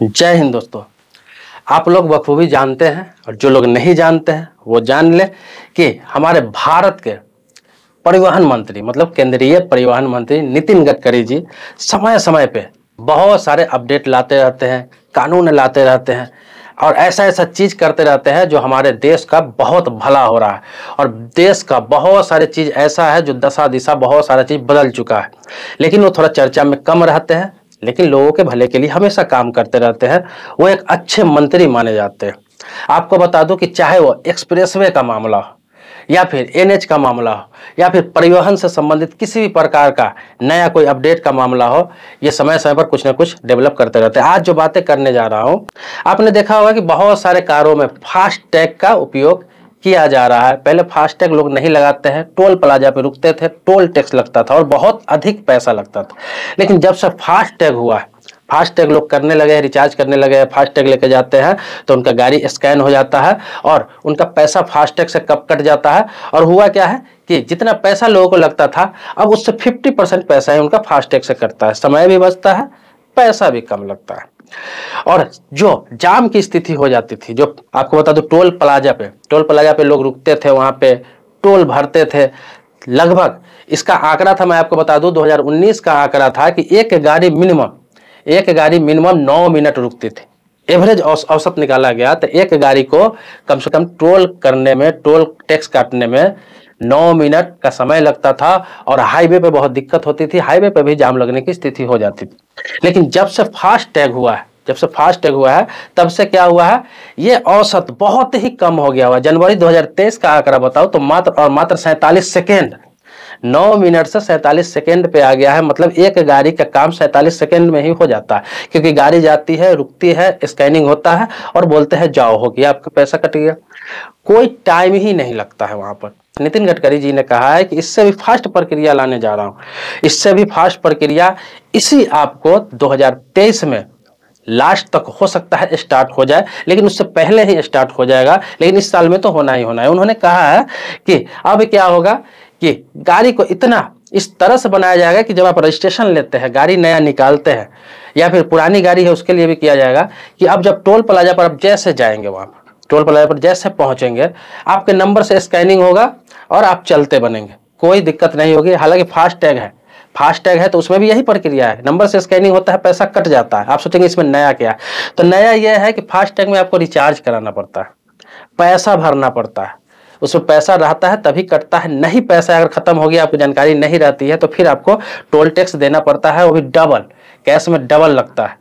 जय हिंद दोस्तों। आप लोग बखूबी जानते हैं और जो लोग नहीं जानते हैं वो जान ले कि हमारे भारत के परिवहन मंत्री मतलब केंद्रीय परिवहन मंत्री नितिन गडकरी जी समय समय पे बहुत सारे अपडेट लाते रहते हैं, कानून लाते रहते हैं और ऐसा ऐसा चीज करते रहते हैं जो हमारे देश का बहुत भला हो रहा है। और देश का बहुत सारे चीज ऐसा है जो दशा दिशा बहुत सारा चीज बदल चुका है, लेकिन वो थोड़ा चर्चा में कम रहते हैं, लेकिन लोगों के भले के लिए हमेशा काम करते रहते हैं। वो एक अच्छे मंत्री माने जाते हैं। आपको बता दूं कि चाहे वो एक्सप्रेसवे का मामला हो या फिर एनएच का मामला हो या फिर परिवहन से संबंधित किसी भी प्रकार का नया कोई अपडेट का मामला हो, ये समय समय पर कुछ ना कुछ डेवलप करते रहते हैं। आज जो बातें करने जा रहा हूं, आपने देखा होगा कि बहुत सारे कारों में फास्ट टैग का उपयोग किया जा रहा है। पहले फास्ट टैग लोग नहीं लगाते हैं, टोल प्लाजा पे रुकते थे, टोल टैक्स लगता था और बहुत अधिक पैसा लगता था। लेकिन जब से फास्ट टैग हुआ है, फास्ट टैग लोग करने लगे, रिचार्ज करने लगे, फास्ट टैग लेके जाते हैं तो उनका गाड़ी स्कैन हो जाता है और उनका पैसा फास्ट टैग से कब कट जाता है। और हुआ क्या है कि जितना पैसा लोगों को लगता था अब उससे 50% पैसा ही उनका फास्ट टैग से कटता है। समय भी बचता है, पैसा भी कम लगता है। और जो जाम की स्थिति हो जाती थी, जो आपको बता दो टोल प्लाजा पे लोग रुकते थे, वहां पे टोल भरते थे। लगभग इसका आंकड़ा था, मैं आपको बता दूं 2019 का आंकड़ा था कि एक गाड़ी मिनिमम 9 मिनट रुकती थी। एवरेज औसत निकाला गया तो एक गाड़ी को कम से कम टोल करने में, टोल टैक्स काटने में 9 मिनट का समय लगता था। और हाईवे पे बहुत दिक्कत होती थी, हाईवे पे भी जाम लगने की स्थिति हो जाती थी। लेकिन जब से फास्ट टैग हुआ है तब से क्या हुआ है, ये औसत बहुत ही कम हो गया हुआ। जनवरी 2023 का आंकड़ा बताओ तो मात्र 47 सेकेंड, 9 मिनट से 47 सेकेंड पे आ गया है। मतलब एक गाड़ी का काम 47 सेकेंड में ही हो जाता है, क्योंकि गाड़ी जाती है, रुकती है, स्कैनिंग होता है और बोलते हैं जाओ, हो गया, आपका पैसा कट गया। कोई टाइम ही नहीं लगता है वहां पर। नितिन गडकरी जी ने कहा है कि इससे भी फास्ट प्रक्रिया लाने जा रहा हूं, इससे भी फास्ट प्रक्रिया इसी आपको 2023 में लास्ट तक हो सकता है स्टार्ट हो जाए, लेकिन उससे पहले ही स्टार्ट हो जाएगा। लेकिन इस साल में तो होना ही होना है। उन्होंने कहा है कि अब क्या होगा कि गाड़ी को इतना इस तरह से बनाया जाएगा कि जब आप रजिस्ट्रेशन लेते हैं, गाड़ी नया निकालते हैं या फिर पुरानी गाड़ी है उसके लिए भी किया जाएगा कि अब जब टोल प्लाजा पर आप जैसे जाएंगे, वहां पर टोल प्लाजा पर जैसे पहुंचेंगे, आपके नंबर से स्कैनिंग होगा और आप चलते बनेंगे, कोई दिक्कत नहीं होगी। हालांकि फास्ट टैग है तो उसमें भी यही प्रक्रिया है, नंबर से स्कैनिंग होता है, पैसा कट जाता है। आप सोचेंगे इसमें नया क्या है, तो नया यह है कि फास्ट टैग में आपको रिचार्ज कराना पड़ता है, पैसा भरना पड़ता है, उसमें पैसा रहता है तभी कटता है। नहीं, पैसा अगर खत्म हो गया, आपको जानकारी नहीं रहती है तो फिर आपको टोल टैक्स देना पड़ता है, वो भी डबल, कैश में डबल लगता है।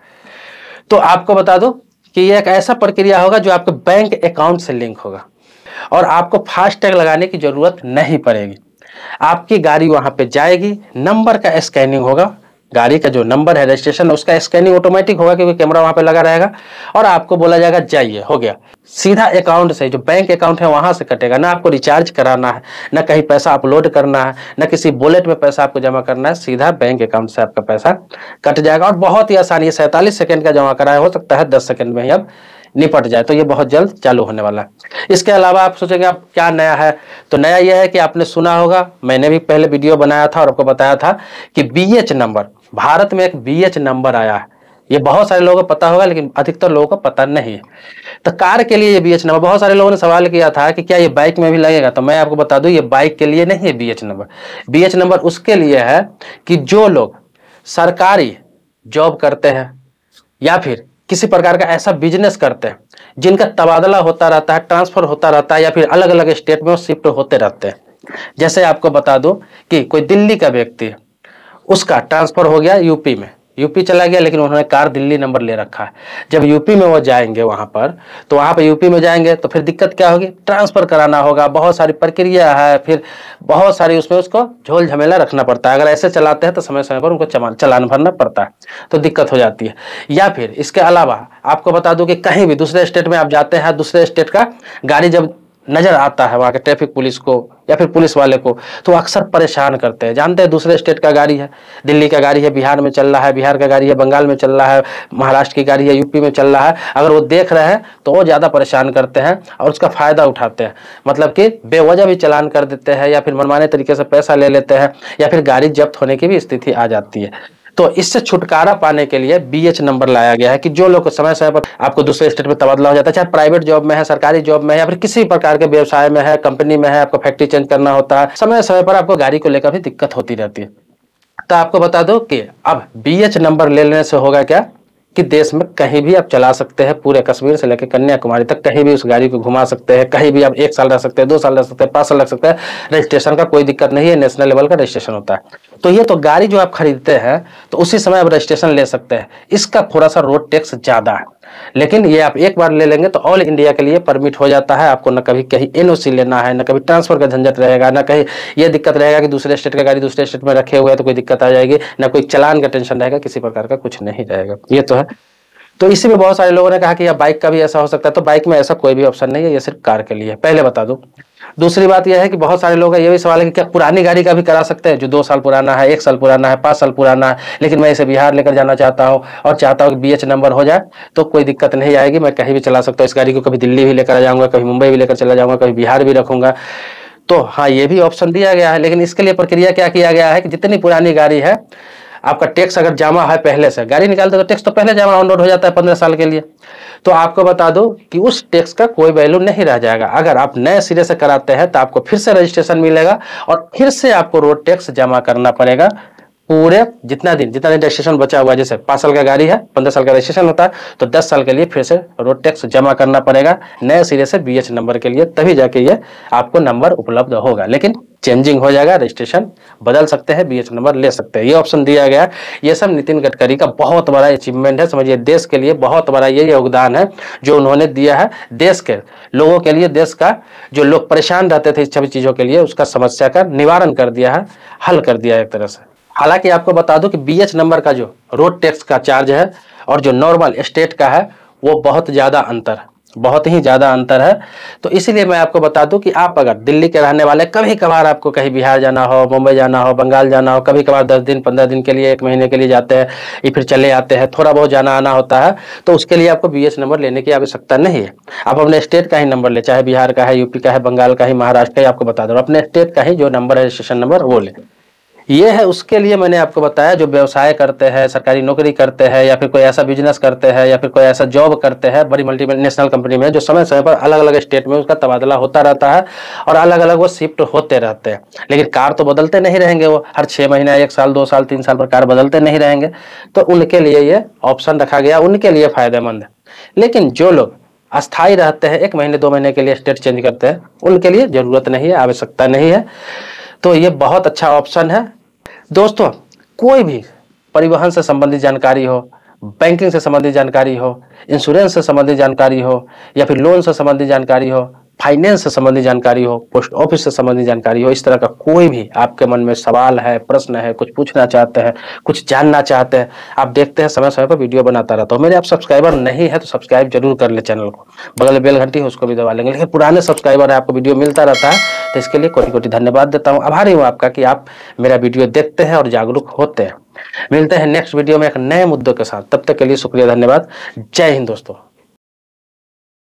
तो आपको बता दो कि यह एक ऐसा प्रक्रिया होगा जो आपके बैंक अकाउंट से लिंक होगा और आपको फास्ट टैग लगाने की जरूरत नहीं पड़ेगी। आपकी गाड़ी वहां पे जाएगी, नंबर का स्कैनिंग होगा, गाड़ी का जो नंबर है, रजिस्ट्रेशन, उसका स्कैनिंग ऑटोमेटिक होगा क्योंकि कैमरा वहां पे लगा रहेगा और आपको बोला जाएगा जाइए, हो गया। सीधा अकाउंट से, जो बैंक अकाउंट है वहां से कटेगा। ना आपको रिचार्ज कराना है, ना कहीं पैसा अपलोड करना है, ना किसी वॉलेट में पैसा आपको जमा करना है, सीधा बैंक अकाउंट से आपका पैसा कट जाएगा। और बहुत ही आसानी है, 47 सेकंड का जमा कराया, हो सकता है 10 सेकंड में ही अब निपट जाए। तो ये बहुत जल्द चालू होने वाला है। इसके अलावा आप सोचेंगे आप क्या नया है, तो नया यह है कि आपने सुना होगा, मैंने भी पहले वीडियो बनाया था और आपको बताया था कि बीएच नंबर, भारत में एक बीएच नंबर आया है। ये बहुत सारे लोगों को पता होगा लेकिन अधिकतर लोगों को पता नहीं है। तो कार के लिए ये बीएच नंबर, बहुत सारे लोगों ने सवाल किया था कि क्या ये बाइक में भी लगेगा, तो मैं आपको बता दूं ये बाइक के लिए नहीं है बीएच नंबर। बीएच नंबर उसके लिए है कि जो लोग सरकारी जॉब करते हैं या फिर किसी प्रकार का ऐसा बिजनेस करते हैं जिनका तबादला होता रहता है, ट्रांसफर होता रहता है या फिर अलग अलग स्टेट में शिफ्ट होते रहते हैं। जैसे आपको बता दूं कि कोई दिल्ली का व्यक्ति है, उसका ट्रांसफर हो गया यूपी में, यूपी चला गया, लेकिन उन्होंने कार दिल्ली नंबर ले रखा है। जब यूपी में वो जाएंगे वहां पर, तो वहां पर यूपी में जाएंगे तो फिर दिक्कत क्या होगी, ट्रांसफर कराना होगा, बहुत सारी प्रक्रिया है, फिर बहुत सारी उसमें उसको झोल झमेला रखना पड़ता है। अगर ऐसे चलाते हैं तो समय समय पर उनको चालान भरना पड़ता है, तो दिक्कत हो जाती है। या फिर इसके अलावा आपको बता दूं कि कहीं भी दूसरे स्टेट में आप जाते हैं, दूसरे स्टेट का गाड़ी जब नजर आता है वहां के ट्रैफिक पुलिस को या फिर पुलिस वाले को, तो अक्सर परेशान करते हैं। जानते हैं दूसरे स्टेट का गाड़ी है, दिल्ली का गाड़ी है, बिहार में चल रहा है, बिहार का गाड़ी है, बंगाल में चल रहा है, महाराष्ट्र की गाड़ी है, यूपी में चल रहा है, अगर वो देख रहे हैं तो वो ज्यादा परेशान करते हैं और उसका फायदा उठाते हैं। मतलब कि बेवजह भी चालान कर देते हैं या फिर मनमाने तरीके से पैसा ले लेते हैं या फिर गाड़ी जब्त होने की भी स्थिति आ जाती है। तो इससे छुटकारा पाने के लिए BH नंबर लाया गया है कि जो लोग समय समय पर आपको दूसरे स्टेट में तबादला हो जाता है, चाहे प्राइवेट जॉब में है, सरकारी जॉब में है, या फिर किसी प्रकार के व्यवसाय में है, कंपनी में है, आपको फैक्ट्री चेंज करना होता है, समय समय पर आपको गाड़ी को लेकर भी दिक्कत होती रहती है। तो आपको बता दो कि अब BH नंबर ले लेने से होगा क्या कि देश में कहीं भी आप चला सकते हैं, पूरे कश्मीर से लेकर कन्याकुमारी तक कहीं भी उस गाड़ी को घुमा सकते हैं, कहीं भी आप 1 साल रह सकते हैं, 2 साल रह सकते हैं, 5 साल रह सकते हैं, रजिस्ट्रेशन का कोई दिक्कत नहीं है, नेशनल लेवल का रजिस्ट्रेशन होता है। तो ये तो गाड़ी जो आप खरीदते हैं तो उसी समय आप रजिस्ट्रेशन ले सकते हैं। इसका थोड़ा सा रोड टैक्स ज्यादा है, लेकिन ये आप एक बार ले लेंगे तो ऑल इंडिया के लिए परमिट हो जाता है। आपको न कभी कहीं NOC लेना है, न कभी ट्रांसफर का झंझट रहेगा, न कहीं ये दिक्कत रहेगा कि दूसरे स्टेट का गाड़ी दूसरे स्टेट में रखे हुए है तो कोई दिक्कत आ जाएगी, न कोई चालान का टेंशन रहेगा, किसी प्रकार का कुछ नहीं रहेगा। ये तो है। तो इसी में बहुत सारे लोगों ने कहा कि यार बाइक का भी ऐसा हो सकता है, तो बाइक में ऐसा कोई भी ऑप्शन नहीं है, ये सिर्फ कार के लिए, पहले बता दूं। दूसरी बात यह है कि बहुत सारे लोग का ये भी सवाल है कि क्या पुरानी गाड़ी का भी करा सकते हैं, जो 2 साल पुराना है, 1 साल पुराना है, 5 साल पुराना है, लेकिन मैं इसे बिहार लेकर जाना चाहता हूँ और चाहता हूँ कि BH नंबर हो जाए, तो कोई दिक्कत नहीं आएगी, मैं कहीं भी चला सकता हूँ इस गाड़ी को। कभी दिल्ली भी लेकर जाऊंगा, कभी मुंबई भी लेकर चला जाऊंगा, कभी बिहार भी रखूंगा। तो हाँ, ये भी ऑप्शन दिया गया है, लेकिन इसके लिए प्रक्रिया क्या किया गया है कि जितनी पुरानी गाड़ी है, आपका टैक्स अगर जमा है पहले से, गाड़ी निकालते तो टैक्स तो पहले जमा ऑन रोड हो जाता है 15 साल के लिए, तो आपको बता दो कि उस टैक्स का कोई वैल्यू नहीं रह जाएगा। अगर आप नए सिरे से कराते हैं तो आपको फिर से रजिस्ट्रेशन मिलेगा और फिर से आपको रोड टैक्स जमा करना पड़ेगा। पूरे जितना दिन रजिस्ट्रेशन बचा हुआ है, जैसे 5 साल का गाड़ी है, 15 साल का रजिस्ट्रेशन होता है, तो 10 साल के लिए फिर से रोड टैक्स जमा करना पड़ेगा नए सिरे से BH नंबर के लिए, तभी जाके ये आपको नंबर उपलब्ध होगा। लेकिन चेंजिंग हो जाएगा, रजिस्ट्रेशन बदल सकते हैं, BH नंबर ले सकते हैं, ये ऑप्शन दिया गया। ये सब नितिन गडकरी का बहुत बड़ा अचीवमेंट है, समझिए देश के लिए बहुत बड़ा ये योगदान है जो उन्होंने दिया है देश के लोगों के लिए। देश का जो लोग परेशान रहते थे इस सभी चीजों के लिए, उसका समस्या का निवारण कर दिया है, हल कर दिया है एक तरह से। हालांकि आपको बता दूं कि BH नंबर का जो रोड टैक्स का चार्ज है और जो नॉर्मल स्टेट का है, वो बहुत ज्यादा अंतर है, बहुत ही ज्यादा अंतर है। तो इसीलिए मैं आपको बता दूं कि आप अगर दिल्ली के रहने वाले, कभी कभार आपको कहीं बिहार जाना हो, मुंबई जाना हो, बंगाल जाना हो, कभी कभार 10 दिन 15 दिन के लिए, 1 महीने के लिए जाते हैं, या फिर चले आते हैं, थोड़ा बहुत जाना आना होता है, तो उसके लिए आपको BH नंबर लेने की आवश्यकता नहीं है। आप अपने स्टेट का ही नंबर ले, चाहे बिहार का है, यूपी का है, बंगाल का ही, महाराष्ट्र का ही, आपको बता दो अपने स्टेट का ही जो नंबर है, रजिस्ट्रेशन नंबर, वो ले। ये है उसके लिए मैंने आपको बताया जो व्यवसाय करते हैं, सरकारी नौकरी करते हैं, या फिर कोई ऐसा बिजनेस करते हैं, या फिर कोई ऐसा जॉब करते हैं बड़ी मल्टीनेशनल कंपनी में, जो समय समय पर अलग अलग स्टेट में उसका तबादला होता रहता है और अलग अलग वो शिफ्ट होते रहते हैं। लेकिन कार तो बदलते नहीं रहेंगे, वो हर 6 महीने, 1 साल, 2 साल, 3 साल पर कार बदलते नहीं रहेंगे, तो उनके लिए ये ऑप्शन रखा गया, उनके लिए फायदेमंद है। लेकिन जो लोग अस्थायी रहते हैं, 1 महीने 2 महीने के लिए स्टेट चेंज करते हैं, उनके लिए जरूरत नहीं है, आवश्यकता नहीं है। तो ये बहुत अच्छा ऑप्शन है दोस्तों। कोई भी परिवहन से संबंधित जानकारी हो, बैंकिंग से संबंधित जानकारी हो, इंश्योरेंस से संबंधित जानकारी हो, या फिर लोन से संबंधित जानकारी हो, फाइनेंस से संबंधित जानकारी हो, पोस्ट ऑफिस से संबंधित जानकारी हो, इस तरह का कोई भी आपके मन में सवाल है, प्रश्न है, कुछ पूछना चाहते हैं, कुछ जानना चाहते हैं, आप देखते हैं समय समय पर वीडियो बनाता रहता हूँ। मेरे आप सब्सक्राइबर नहीं है तो सब्सक्राइब जरूर कर ले चैनल को, बगल में बेल घंटी है उसको भी दबा लेंगे। लेकिन पुराने सब्सक्राइबर है, आपको वीडियो मिलता रहता है, तो इसके लिए कोटि कोटि धन्यवाद देता हूँ। आभारी हूँ आपका कि आप मेरा वीडियो देखते हैं और जागरूक होते हैं। मिलते हैं नेक्स्ट वीडियो में एक नए मुद्दों के साथ, तब तक के लिए शुक्रिया, धन्यवाद, जय हिंद दोस्तों।